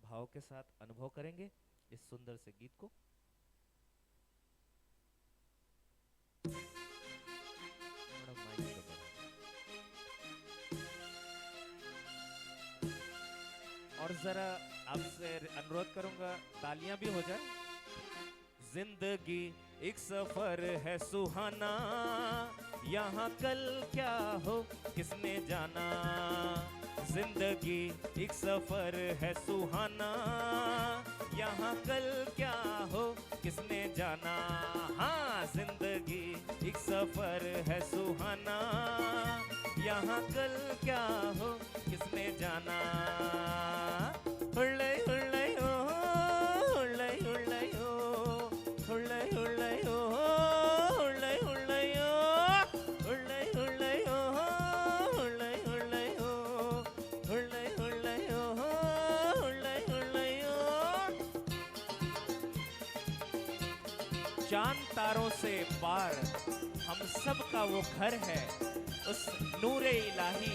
भाव के साथ अनुभव करेंगे इस सुंदर से गीत को। थोड़ा माइक को बढ़ाओ। और जरा आपसे अनुरोध करूंगा तालियां भी हो जाए। जिंदगी एक सफर है सुहाना, यहाँ कल क्या हो किसने जाना। जिंदगी एक सफर है सुहाना, यहाँ कल क्या हो किसने जाना। हाँ, जिंदगी एक सफर है सुहाना, यहाँ कल क्या हो किसने जाना। हुल्ले हुल्ले ओ, हुल्ले हुल्ले ओ, हुल्ले हुल्ले ओ, हुल्ले हुल्ले ओ, हुल्ले हुल्ले ओ, हुल्ले हुल्ले ओ, हुल्ले हुल्ले ओ, हुल्ले हुल्ले ओ। चांद तारों से पार हम सब का वो घर है, उस नूरे इलाही,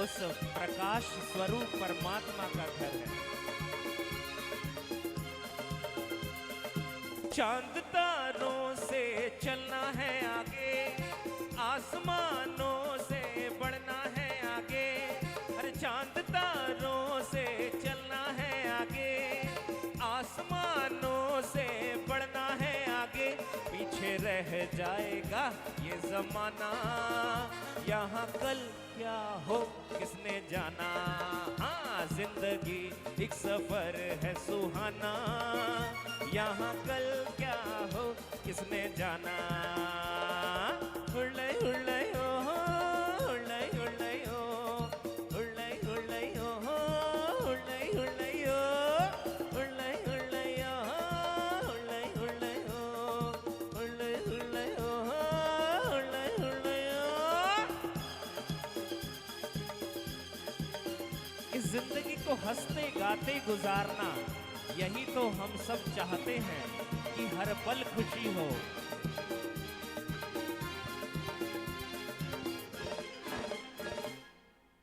उस प्रकाश स्वरूप परमात्मा का घर है। चांद तारों से चलना है आगे, आसमानों से बढ़ना है आगे। अरे चांद तारों से चलना है आगे, आसमानों से बढ़ना है आगे। पीछे रह जाएगा ये जमाना, यहाँ कल क्या हो किसने जाना। हाँ, जिंदगी एक सफर है सुहाना, यहाँ कल क्या हो किसने जाना। हुल्ले हुल्ले ओ, हुल्ले हुल्ले ओ, हुल्ले हुल्ले ओ, हुल्ले हुल्ले ओ, हुल्ले हुल्ले ओ, हुल्ले हुल्ले ओ, हुल्ले हुल्ले ओ, हुल्ले हुल्ले ओ। इस जिंदगी को हंसते गाते गुजारना, यही तो हम सब चाहते हैं कि हर पल खुशी हो।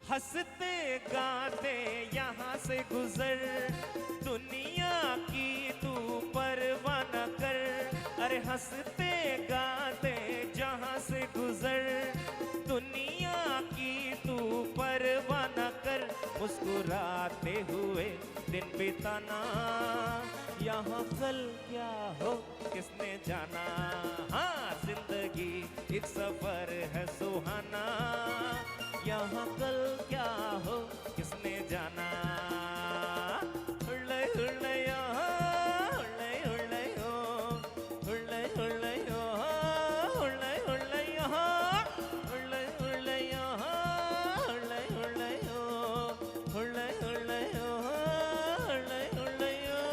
हंसते गाते यहाँ से गुजर, दुनिया की तू परवाह न कर। अरे हंसते गाते जहाँ से गुजर, दुनिया की तू परवाह न कर। मुस्कुराते हुए दिन बिताना, यहाँ कल क्या हो किसने जाना। हाँ, जिंदगी एक सफर है सुहाना, यहाँ कल क्या हो किसने जाना। हुल्ले हुल्ले ओ, हुल्ले हुल्ले ओ, हुल्ले हुल्ले ओ, हुल्ले हुल्ले ओ, हुल्ले हुल्ले ओ, हुल्ले हुल्ले ओ, हुल्ले हुल्ले ओ, हुल्ले हुल्ले ओ।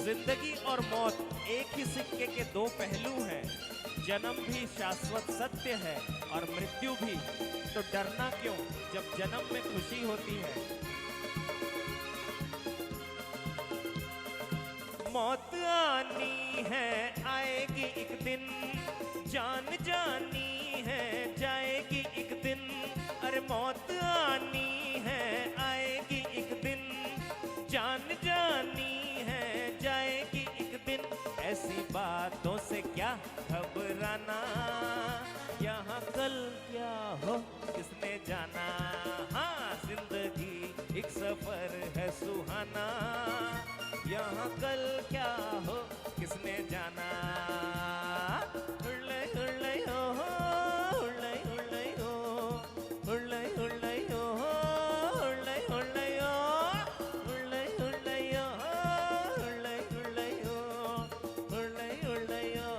जिंदगी और मौत एक ही सिक्के के दो पहलू हैं। जन्म भी शाश्वत सत्य है और मृत्यु भी, तो डरना क्यों जब जन्म में खुशी होती है। मौत आनी है आएगी एक दिन, जान जानी है जाएगी एक दिन। अरे मौत आनी है आएगी एक दिन, जान जानी है जाएगी एक दिन। ऐसी बातों से क्या घबराना, यहाँ कल क्या हो किसने जाना। हाँ, जिंदगी एक सफर है सुहाना, यहाँ कल क्या हो किसने जाना। हुल्ले हुल्ले ओ, हुल्ले हुल्ले ओ, हुल्ले हुल्ले ओ, हुल्ले हुल्ले ओ, हुल्ले हुल्ले ओ, हुल्ले हुल्ले ओ, हुल्ले हुल्ले ओ,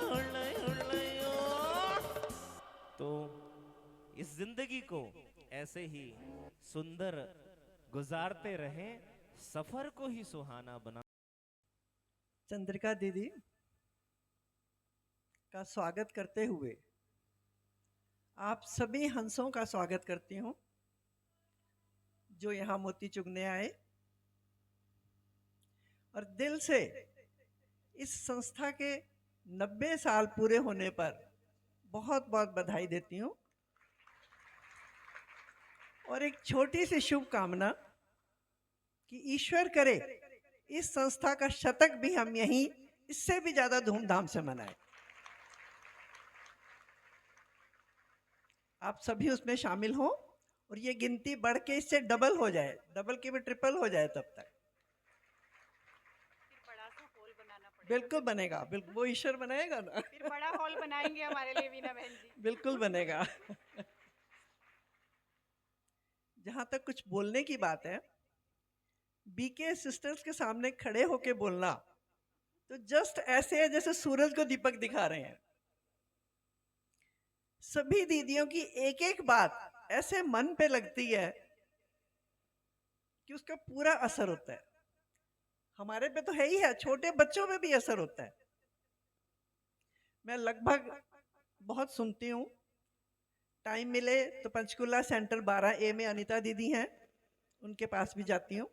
हुल्ले हुल्ले ओ। तो इस जिंदगी को ऐसे ही सुंदर गुजारते रहें, सफर को ही सुहाना बना। चंद्रिका दीदी का स्वागत करते हुए आप सभी हंसों का स्वागत करती हूँ जो यहाँ मोती चुगने आए, और दिल से इस संस्था के 90 साल पूरे होने पर बहुत बहुत बधाई देती हूँ। और एक छोटी सी शुभकामना कि ईश्वर करे इस संस्था का शतक भी हम यहीं इससे भी ज्यादा धूमधाम से मनाएं। आप सभी उसमें शामिल हो और ये गिनती बढ़ के इससे डबल हो जाए, डबल की भी ट्रिपल हो जाए तब तक। बड़ा सा हॉल बनाना पड़ेगा। बिल्कुल बनेगा, बिल्कुल वो ईश्वर बनाएगा ना। फिर बड़ा हॉल बनाएंगे हमारे लिए वीना बहन जी। बिल्कुल बनेगा। जहां तक कुछ बोलने की बात है, बीके सिस्टर्स के सामने खड़े होके बोलना तो जस्ट ऐसे है जैसे सूरज को दीपक दिखा रहे हैं। सभी दीदियों की एक एक बात ऐसे मन पे लगती है कि उसका पूरा असर होता है। हमारे पे तो है ही है, छोटे बच्चों पे भी असर होता है। मैं लगभग बहुत सुनती हूँ, टाइम मिले तो पंचकुला सेंटर 12A में अनीता दीदी हैं, उनके पास भी जाती हूँ।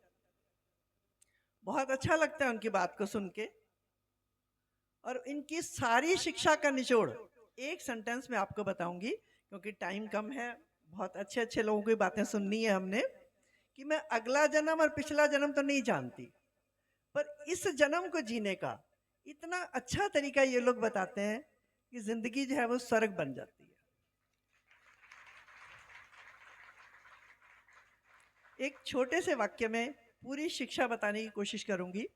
बहुत अच्छा लगता है उनकी बात को सुन के। और इनकी सारी शिक्षा का निचोड़ एक सेंटेंस में आपको बताऊंगी, क्योंकि टाइम कम है, बहुत अच्छे अच्छे लोगों की बातें सुननी है हमने, कि मैं अगला जन्म और पिछला जन्म तो नहीं जानती, पर इस जन्म को जीने का इतना अच्छा तरीका ये लोग बताते हैं कि जिंदगी जो है वो स्वर्ग बन जाती है। एक छोटे से वाक्य में पूरी शिक्षा बताने की कोशिश करूंगी।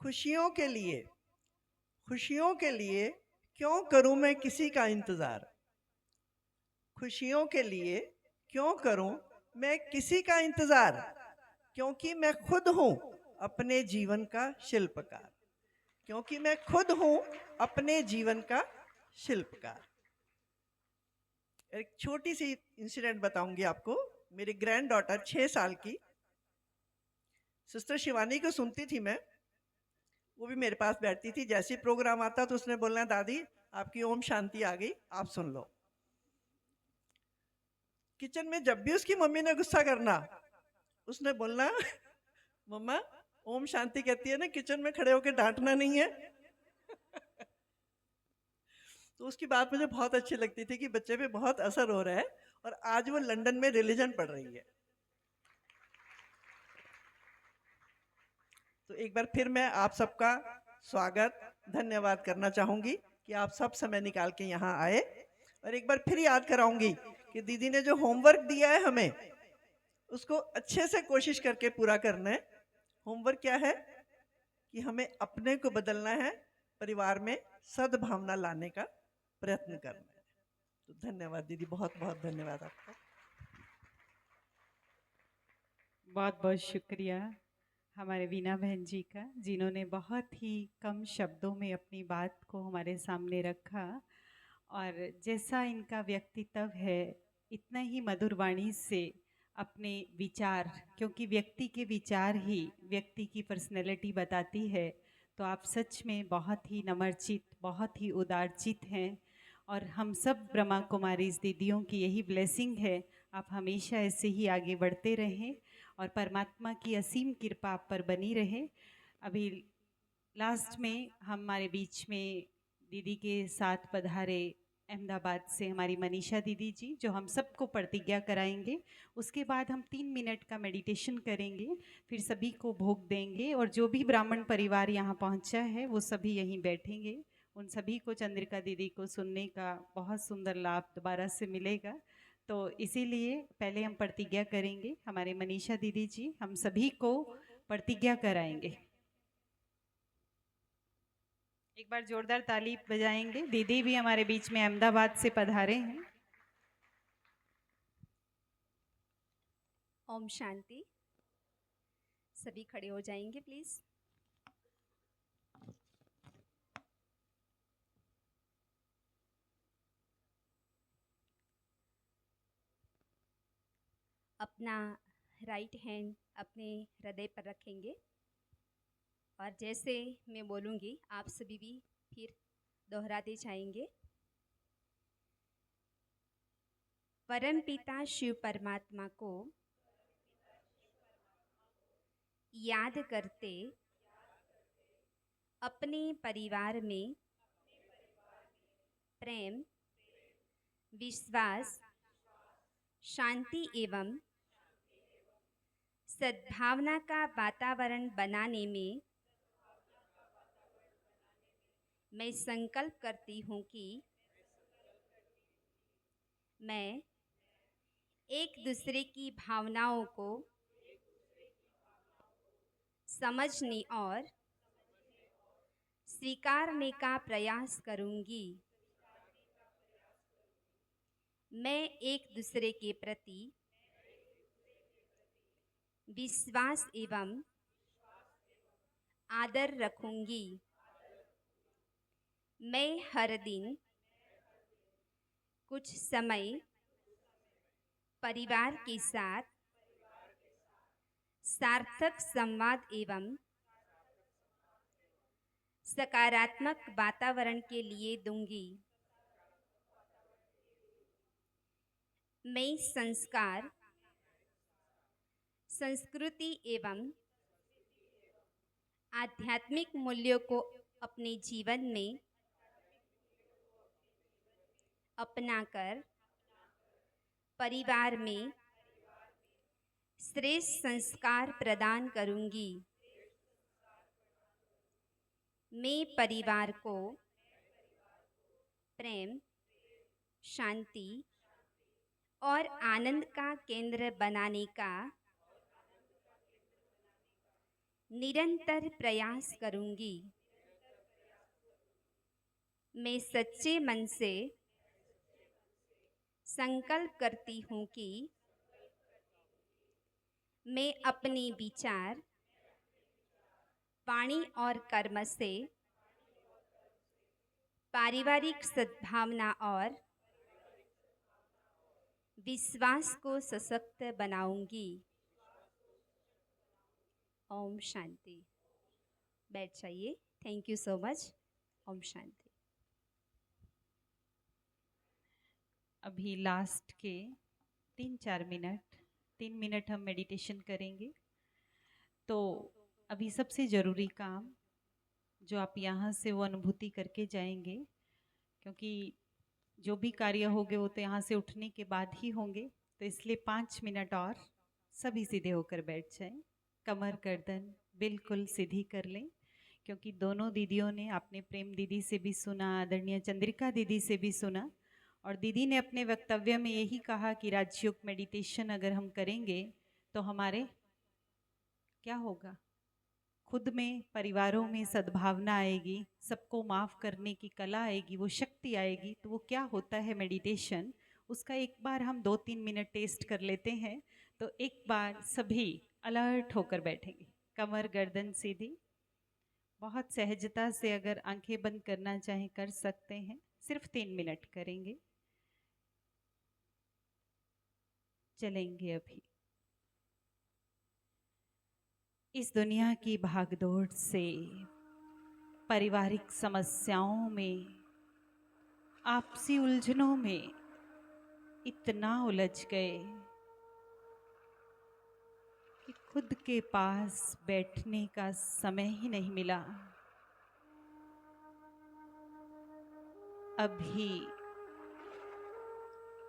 खुशियों के लिए क्यों करूं मैं किसी का इंतजार? खुशियों के लिए क्यों करूं मैं किसी का इंतजार? क्योंकि मैं खुद हूं अपने जीवन का शिल्पकार। क्योंकि मैं खुद हूं अपने जीवन का शिल्पकार। एक छोटी सी इंसिडेंट बताऊंगी आपको। मेरी ग्रैंड डॉटर 6 साल की, सिस्टर शिवानी को सुनती थी मैं, वो भी मेरे पास बैठती थी। जैसे ही प्रोग्राम आता तो उसने बोलना, दादी आपकी ओम शांति आ गई, आप सुन लो। किचन में जब भी उसकी मम्मी ने गुस्सा करना, उसने बोलना, मम्मा ओम शांति कहती है ना, किचन में खड़े होकर डांटना नहीं है। तो उसकी बात मुझे बहुत अच्छी लगती थी कि बच्चे पे बहुत असर हो रहा है, और आज वो लंदन में रिलीजन पढ़ रही है। तो एक बार फिर मैं आप सबका स्वागत, धन्यवाद करना चाहूंगी कि आप सब समय निकाल के यहाँ आए। और एक बार फिर याद कराऊंगी कि दीदी ने जो होमवर्क दिया है हमें, उसको अच्छे से कोशिश करके पूरा करना है। होमवर्क क्या है कि हमें अपने को बदलना है, परिवार में सद्भावना लाने का प्रयत्न करना है। तो धन्यवाद दीदी, बहुत बहुत धन्यवाद आपका। बहुत बहुत शुक्रिया हमारे वीना बहन जी का, जिन्होंने बहुत ही कम शब्दों में अपनी बात को हमारे सामने रखा। और जैसा इनका व्यक्तित्व है, इतना ही मधुर वाणी से अपने विचार, क्योंकि व्यक्ति के विचार ही व्यक्ति की पर्सनैलिटी बताती है, तो आप सच में बहुत ही नम्रचित, बहुत ही उदारचित हैं। और हम सब ब्रह्मा कुमारी दीदियों की यही ब्लेसिंग है, आप हमेशा ऐसे ही आगे बढ़ते रहें और परमात्मा की असीम कृपा आप पर बनी रहे। अभी लास्ट में हमारे बीच में दीदी के साथ पधारे अहमदाबाद से हमारी मनीषा दीदी जी, जो हम सबको प्रतिज्ञा कराएंगे। उसके बाद हम 3 मिनट का मेडिटेशन करेंगे, फिर सभी को भोग देंगे, और जो भी ब्राह्मण परिवार यहाँ पहुँचा है वो सभी यहीं बैठेंगे। उन सभी को चंद्रिका दीदी को सुनने का बहुत सुंदर लाभ दोबारा से मिलेगा। तो इसीलिए पहले हम प्रतिज्ञा करेंगे। हमारे मनीषा दीदी जी हम सभी को प्रतिज्ञा कराएंगे। एक बार जोरदार ताली बजाएंगे। दीदी भी हमारे बीच में अहमदाबाद से पधारे हैं। ओम शांति। सभी खड़े हो जाएंगे प्लीज। अपना राइट हैंड अपने हृदय पर रखेंगे, और जैसे मैं बोलूँगी आप सभी भी फिर दोहराते जाएंगे। परम पिता शिव परमात्मा को याद करते अपने परिवार में प्रेम, विश्वास, शांति एवं सद्भावना का वातावरण बनाने में मैं संकल्प करती हूँ कि मैं एक दूसरे की भावनाओं को समझने और स्वीकारने का प्रयास करूँगी। मैं एक दूसरे के प्रति विश्वास एवं आदर रखूँगी। मैं हर दिन कुछ समय परिवार के साथ सार्थक संवाद एवं सकारात्मक वातावरण के लिए दूंगी। मैं संस्कार, संस्कृति एवं आध्यात्मिक मूल्यों को अपने जीवन में अपनाकर परिवार में श्रेष्ठ संस्कार प्रदान करूंगी। मैं परिवार को प्रेम, शांति और आनंद का केंद्र बनाने का निरंतर प्रयास करूंगी। मैं सच्चे मन से संकल्प करती हूँ कि मैं अपने विचार, वाणी और कर्म से पारिवारिक सद्भावना और विश्वास को सशक्त बनाऊंगी। ओम शांति। बैठ जाइए। Thank you so much. ओम शांति। अभी लास्ट के 3 मिनट हम मेडिटेशन करेंगे। तो अभी सबसे ज़रूरी काम जो आप यहाँ से वो अनुभूति करके जाएंगे, क्योंकि जो भी कार्य होंगे वो तो यहाँ से उठने के बाद ही होंगे। तो इसलिए 5 मिनट और सभी सीधे होकर बैठ जाएं। कमर गर्दन बिल्कुल सीधी कर लें, क्योंकि दोनों दीदियों ने, आपने प्रेम दीदी से भी सुना, आदरणीय चंद्रिका दीदी से भी सुना, और दीदी ने अपने वक्तव्य में यही कहा कि राजयोग मेडिटेशन अगर हम करेंगे तो हमारे क्या होगा, खुद में, परिवारों में सद्भावना आएगी, सबको माफ़ करने की कला आएगी, वो शक्ति आएगी। तो वो क्या होता है मेडिटेशन, उसका एक बार हम 2-3 मिनट टेस्ट कर लेते हैं। तो एक बार सभी अलर्ट होकर बैठेंगे, कमर गर्दन सीधी, बहुत सहजता से अगर आंखें बंद करना चाहें कर सकते हैं। सिर्फ 3 मिनट करेंगे, चलेंगे अभी। इस दुनिया की भागदौड़ से, पारिवारिक समस्याओं में, आपसी उलझनों में इतना उलझ गए कि खुद के पास बैठने का समय ही नहीं मिला। अभी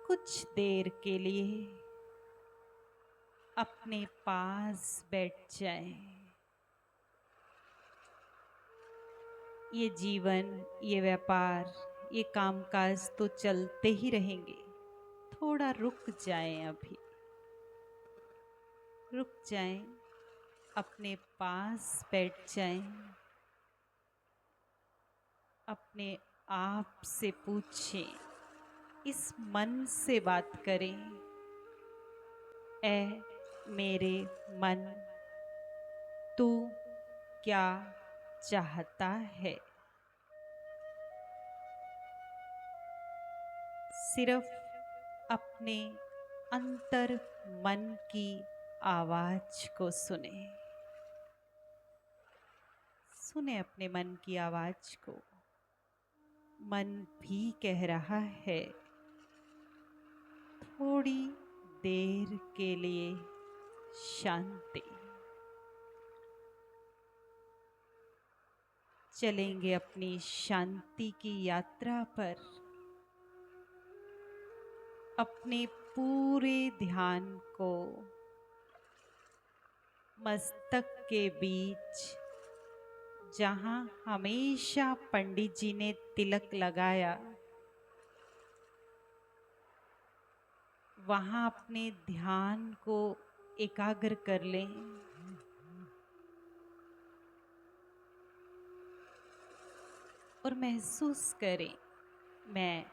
कुछ देर के लिए अपने पास बैठ जाएं। ये जीवन, ये व्यापार, ये कामकाज तो चलते ही रहेंगे। थोड़ा रुक जाएं, अभी रुक जाएं, अपने पास बैठ जाएं, अपने आप से पूछें, इस मन से बात करें, ऐ मेरे मन, तू क्या चाहता है। सिर्फ अपने अंतर मन की आवाज को सुने, सुने अपने मन की आवाज को। मन भी कह रहा है, थोड़ी देर के लिए शांति। चलेंगे अपनी शांति की यात्रा पर। अपने पूरे ध्यान को मस्तक के बीच जहाँ हमेशा पंडित जी ने तिलक लगाया, वहाँ अपने ध्यान को एकाग्र कर लें और महसूस करें मैं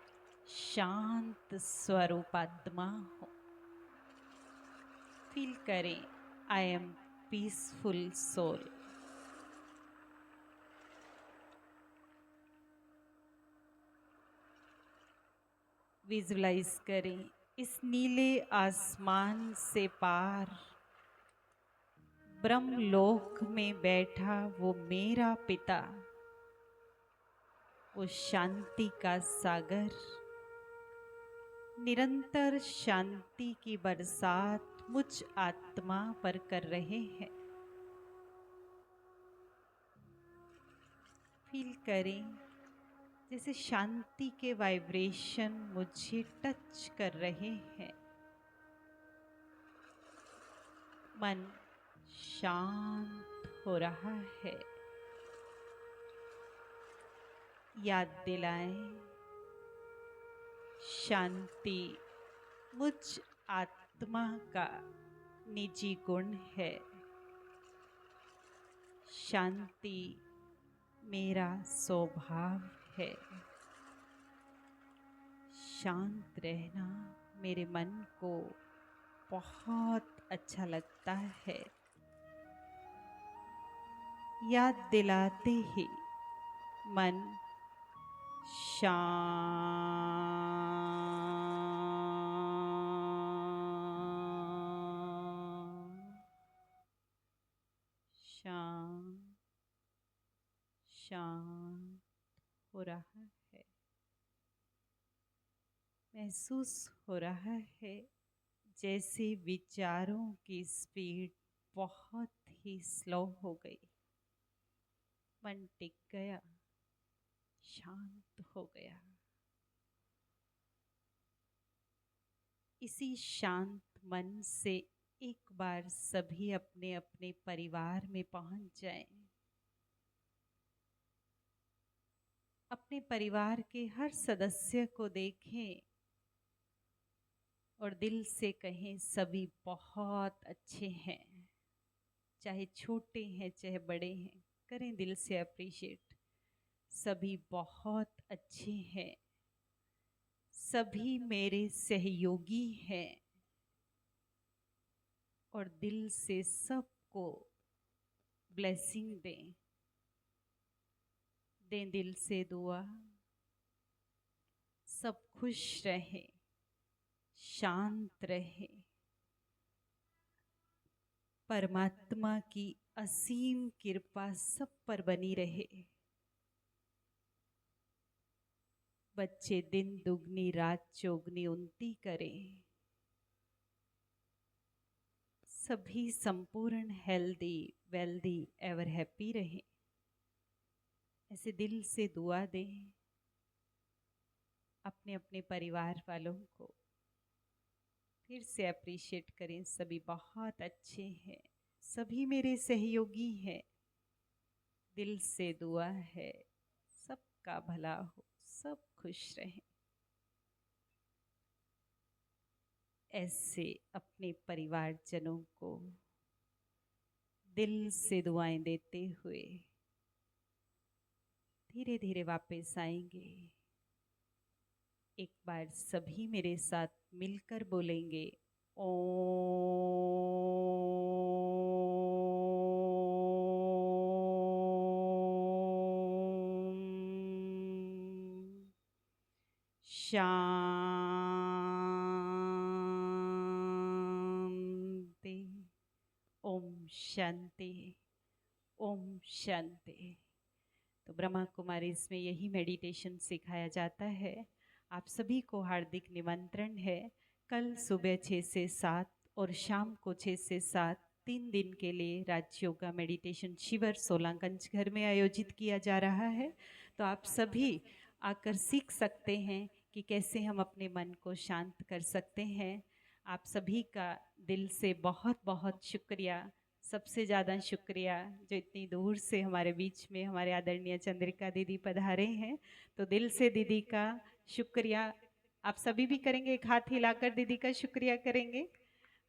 शांत स्वरूपात्मा हूँ। फील करें I am peaceful soul. Visualise करें इस नीले आसमान से पार ब्रह्मलोक में बैठा वो मेरा पिता, वो शांति का सागर, निरंतर शांति की बरसात मुझ आत्मा पर कर रहे हैं। फील करें जैसे शांति के वाइब्रेशन मुझे टच कर रहे हैं। मन शांत हो रहा है। याद दिलाएं शांति मुझ आत्मा का निजी गुण है। शांति मेरा स्वभाव है। शांत रहना मेरे मन को बहुत अच्छा लगता है। याद दिलाते ही मन शांत शांत हो रहा है। महसूस हो रहा है जैसे विचारों की स्पीड बहुत ही स्लो हो गई। मन टिक गया, शांत हो गया। इसी शांत मन से एक बार सभी अपने अपने परिवार में पहुंच जाएं। अपने परिवार के हर सदस्य को देखें और दिल से कहें सभी बहुत अच्छे हैं। चाहे छोटे हैं चाहे बड़े हैं, करें दिल से अप्रिशिएट। सभी बहुत अच्छे हैं, सभी मेरे सहयोगी हैं और दिल से सबको ब्लेसिंग दें। दें दिल से दुआ। सब खुश रहें, शांत रहें। परमात्मा की असीम कृपा सब पर बनी रहे। बच्चे दिन दुगनी रात चौगनी उन्नति करें। सभी संपूर्ण हेल्दी वेल्दी एवर हैप्पी रहें। ऐसे दिल से दुआ दें अपने अपने परिवार वालों को। फिर से अप्रिशिएट करें सभी बहुत अच्छे हैं, सभी मेरे सहयोगी हैं। दिल से दुआ है सबका भला हो, सब खुश रहें। ऐसे अपने परिवारजनों को दिल से दुआएं देते हुए धीरे धीरे वापस आएंगे। एक बार सभी मेरे साथ मिलकर बोलेंगे ओम शांति। ओम शांति, ओम शांति। तो ब्रह्मा कुमारी इसमें यही मेडिटेशन सिखाया जाता है। आप सभी को हार्दिक निमंत्रण है। कल सुबह 6 से 7 और शाम को 6 से 7 3 दिन के लिए राज योगा मेडिटेशन शिविर सोलांगंज घर में आयोजित किया जा रहा है। तो आप सभी आकर सीख सकते हैं कि कैसे हम अपने मन को शांत कर सकते हैं। आप सभी का दिल से बहुत बहुत शुक्रिया। सबसे ज़्यादा शुक्रिया जो इतनी दूर से हमारे बीच में हमारे आदरणीय चंद्रिका दीदी पधारे हैं। तो दिल से दीदी का शुक्रिया आप सभी भी करेंगे, एक हाथ हिलाकर दीदी का शुक्रिया करेंगे।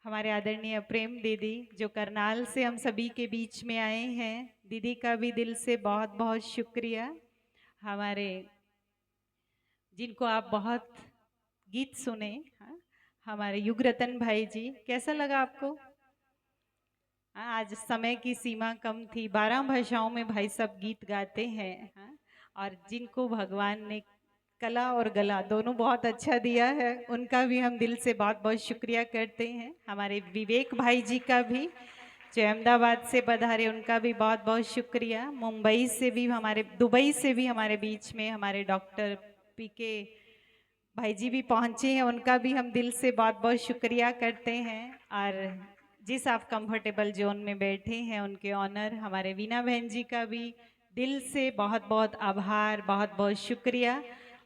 हमारे आदरणीय प्रेम दीदी जो करनाल से हम सभी के बीच में आए हैं, दीदी का भी दिल से बहुत बहुत शुक्रिया। हमारे जिनको आप बहुत गीत सुने, हाँ, हमारे युगरतन भाई जी, कैसा लगा आपको? आज समय की सीमा कम थी, 12 भाषाओं में भाई सब गीत गाते हैं, हाँ? और जिनको भगवान ने कला और गला दोनों बहुत अच्छा दिया है, उनका भी हम दिल से बहुत बहुत शुक्रिया करते हैं। हमारे विवेक भाई जी का भी जो अहमदाबाद से पधारे, उनका भी बहुत बहुत शुक्रिया। मुंबई से भी हमारे, दुबई से भी हमारे बीच में हमारे डॉक्टर पीके भाई जी भी पहुंचे हैं, उनका भी हम दिल से बहुत बहुत शुक्रिया करते हैं। और जिस आप कंफर्टेबल जोन में बैठे हैं उनके ऑनर हमारे वीना बहन जी का भी दिल से बहुत बहुत आभार, बहुत बहुत शुक्रिया।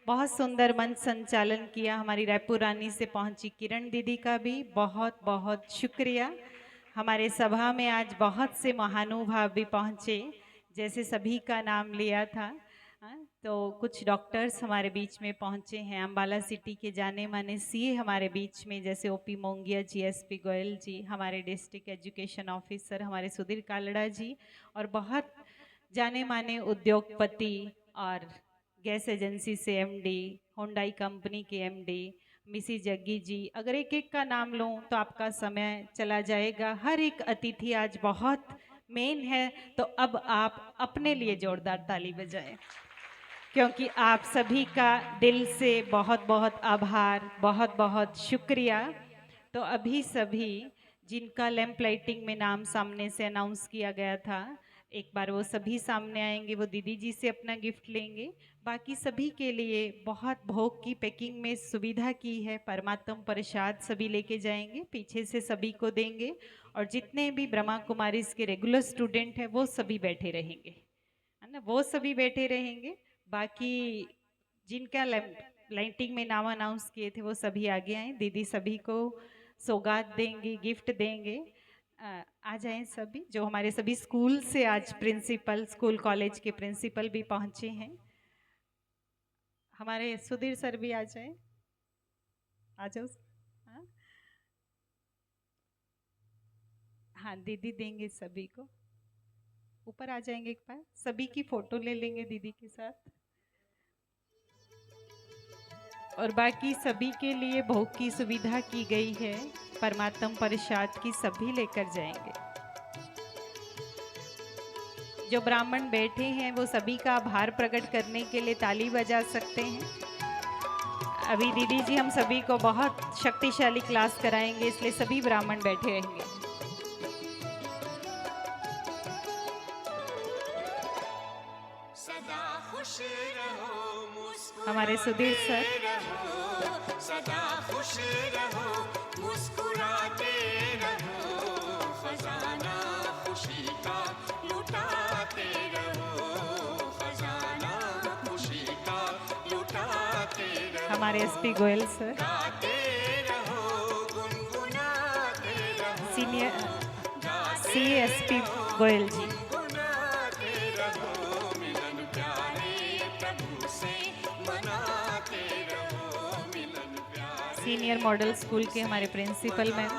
बहुत सुंदर मंच संचालन किया हमारी रायपुर रानी से पहुंची किरण दीदी का भी बहुत बहुत शुक्रिया। हमारे सभा में आज बहुत से महानुभाव भी पहुंचे, जैसे सभी का नाम लिया था, तो कुछ डॉक्टर्स हमारे बीच में पहुंचे हैं। अम्बाला सिटी के जाने माने सीए हमारे बीच में, जैसे ओपी मोंगिया जी, एसपी गोयल जी, हमारे डिस्ट्रिक्ट एजुकेशन ऑफिसर हमारे सुधीर कालड़ा जी, और बहुत जाने माने उद्योगपति और गैस एजेंसी से एमडी, होंडाई कंपनी के एमडी मिसी जग्गी जी। अगर एक एक का नाम लूं तो आपका समय चला जाएगा। हर एक अतिथि आज बहुत मेन है, तो अब आप अपने लिए जोरदार ताली बजाएं, क्योंकि आप सभी का दिल से बहुत बहुत आभार, बहुत बहुत शुक्रिया। तो अभी सभी जिनका लैंप लाइटिंग में नाम सामने से अनाउंस किया गया था, एक बार वो सभी सामने आएंगे, वो दीदी जी से अपना गिफ्ट लेंगे। बाकी सभी के लिए बहुत भोग की पैकिंग में सुविधा की है, परमात्म प्रसाद सभी लेके जाएंगे, पीछे से सभी को देंगे। और जितने भी ब्रह्मा कुमारीज के रेगुलर स्टूडेंट हैं वो सभी बैठे रहेंगे, है ना, वो सभी बैठे रहेंगे। बाकी जिनका लाइटिंग में नाम अनाउंस किए थे वो सभी आगे आए, दीदी सभी को सौगात देंगी, गिफ्ट देंगे। आ जाएं सभी। जो हमारे सभी स्कूल से आज प्रिंसिपल, स्कूल कॉलेज के प्रिंसिपल भी पहुंचे हैं, हमारे सुधीर सर भी आ जाए, आ जाओ। हाँ, दीदी देंगे सभी को, ऊपर आ जाएंगे एक बार, सभी की फोटो ले लेंगे दीदी के साथ। और बाकी सभी के लिए भोग की सुविधा की गई है, परमात्म प्रसाद की सभी लेकर जाएंगे। जो ब्राह्मण बैठे हैं वो सभी का आभार प्रकट करने के लिए ताली बजा सकते हैं। अभी दीदी जी हम सभी को बहुत शक्तिशाली क्लास कराएंगे, इसलिए सभी ब्राह्मण बैठे रहेंगे। हमारे सुधीर सर, सदा खुश रहो, मुस्कुराते रहो, खजाना खुशी का लुटाते रहो, खजाना खुशी का लुटाते रहो। हमारे एसपी गोयल सर, गाते रहो, गुनगुनाते रहो, senior CSP Goyal ji, senior model school के हमारे principal ma'am,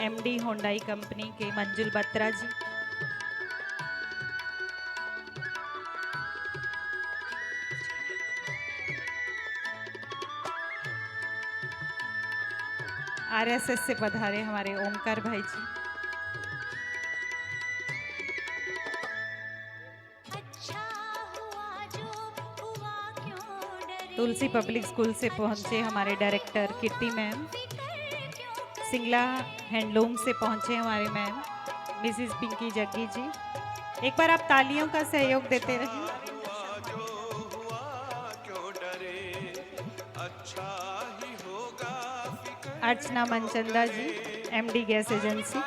MD Hyundai company के मंजुल बत्रा जी, आरएसएस से पधारे हमारे ओमकार भाई जी, तुलसी पब्लिक स्कूल से पहुंचे हमारे डायरेक्टर कीर्ति मैम, सिंगला हैंडलूम से पहुंचे हमारे मैम मिसिस पिंकी जग्गी जी। एक बार आप तालियों का सहयोग देते रहिए। अर्चना मनचंदा जी, एमडी गैस एजेंसी,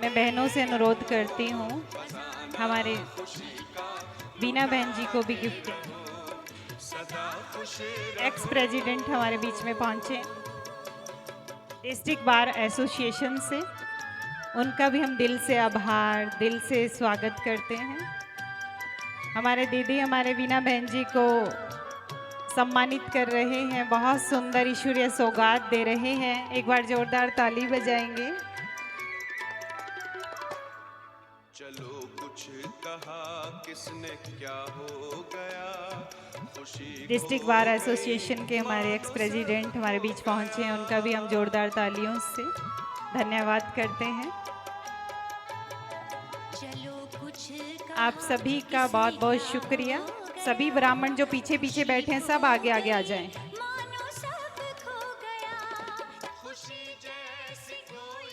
मैं बहनों से अनुरोध करती हूँ हमारे वीना बहन जी को भी गिफ्ट। एक्स प्रेसिडेंट हमारे बीच में पहुँचे डिस्ट्रिक्ट बार एसोसिएशन से, उनका भी हम दिल से आभार, दिल से स्वागत करते हैं। हमारे दीदी हमारे वीना बहन जी को सम्मानित कर रहे हैं, बहुत सुंदर ईश्वरीय सौगात दे रहे हैं। एक बार जोरदार ताली बजाएंगे। चलो कुछ कहा किसने क्या हो गया, खुशी डिस्ट्रिक्ट बार एसोसिएशन के हमारे एक्स प्रेसिडेंट हमारे बीच पहुंचे हैं, उनका भी हम जोरदार तालियों से धन्यवाद करते हैं। आप सभी का बहुत बहुत शुक्रिया। सभी ब्राह्मण जो पीछे पीछे बैठे हैं सब आगे आगे आ जाएं। खुशी जैसी कोई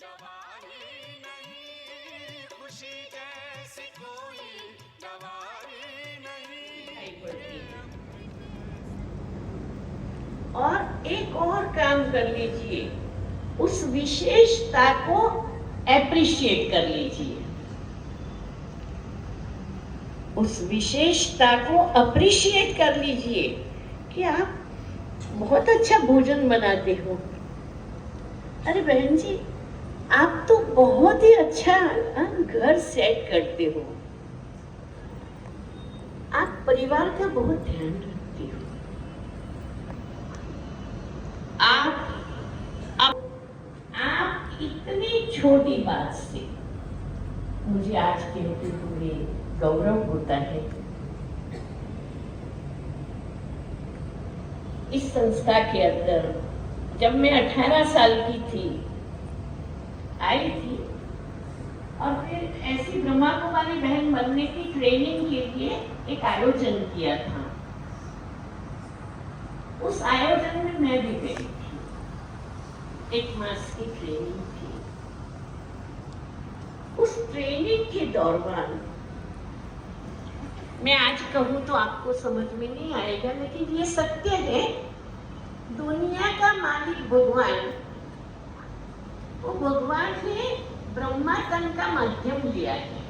दवाई नहीं, खुशी जैसी कोई दवाई नहीं। और एक और काम कर लीजिए, उस विशेषता को एप्रिशिएट कर लीजिए, उस विशेषता को अप्रिशिएट कर लीजिए कि आप बहुत अच्छा भोजन बनाते हो। अरे बहन जी, आप तो बहुत ही अच्छा घर सेट करते हो, आप परिवार का बहुत ध्यान रखते हो, आप इतनी छोटी बात से मुझे आज कहते हुए गौरव होता है। इस संस्था के अंदर जब मैं 18 साल की थी आई थी, और फिर ऐसी ब्रह्मा कुमारी बहन बनने की ट्रेनिंग के लिए एक आयोजन किया था। उस आयोजन में मैं भी गई थी, 1 मास की ट्रेनिंग थी। उस ट्रेनिंग के दौरान मैं आज कहूँ तो आपको समझ में नहीं आएगा, लेकिन ये सत्य है, दुनिया का मालिक भगवान, वो भगवान ने ब्रह्मा तन का माध्यम लिया है।